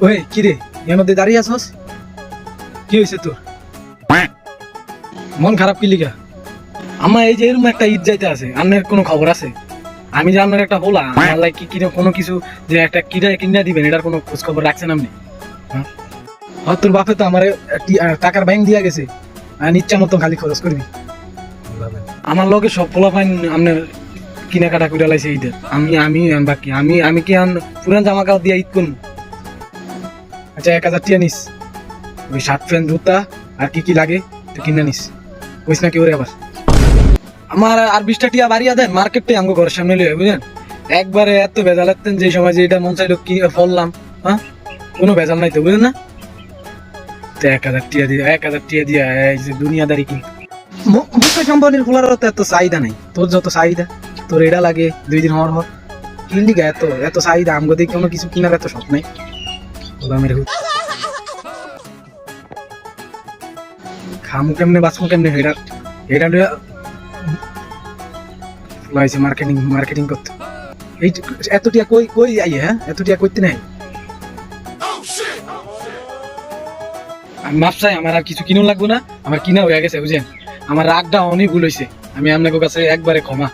ওই কি রে এর মধ্যে দাঁড়িয়ে আছস? কি হয়েছে তোর? মন খারাপ কি লিগা? আমার এই যে এরকম একটা ঈদ যাইতে আছে, আপনার কোনো খবর আছে? আমি যে আপনার একটা হোলা আমার লাই কি কিনে কোনো কিছু যে একটা কিনা দিবেন এটার কোনো খোঁজ খবর রাখছেন আপনি? হ্যাঁ তোর বাপে তো আমার টাকার ব্যাংক দিয়া গেছে, আর ইচ্ছা মতো খালি খরচ করবি। আমার লগে সব পোলা পাইন আপনার কিনাকাটা করে লাইছে ঈদের। আমি আমি বাকি আমি আমি কি পুরান জামা কাপড় দিয়ে ঈদ করবো? আচ্ছা 1000 টিয়া নিস, ওই শার্ট প্যান্ট জুতা আর কি কি লাগে তো কিনে নিস, কইস না কি ওরে আবার। আমার আর 20টা টিয়া বাড়িয়া দেন, মার্কেটে আমগো ঘরের সামনে লইয়া বুঝলেন। একবারে এত ভেজাল লাগতেন যে সময় যে এটা মন চাইলো কি ফললাম, হ্যাঁ কোনো ভেজাল নাই তো বুঝলেন না। তো 1000 টিয়া দিয়া এই যে দুনিয়াদারি কিন্তু মুখে কোম্পানির খোলার তো এত চাহিদা নাই। তোর যত চাহিদা, তোর এটা লাগে 2 দিন হওয়ার হর কিনলিগা এত এত চাহিদা, আমগো দিয়ে কোনো কিছু কিনার এত শখ নাই। খামু কেমনে বাঁচমু কেমনে এটা এটা লাইছে মার্কেটিং মার্কেটিং করতে। এই এতটিয়া কই কই আইয়ে, হ্যাঁ এতটিয়া কইতে নাই। আমি মাপ চাই, আমার আর কিছু কিনো লাগবো না, আমার কিনা হয়ে গেছে বুঝেন। আমার রাগটা অনেক ভুল হয়েছে, আমি আপনাদের কাছে একবারে ক্ষমা।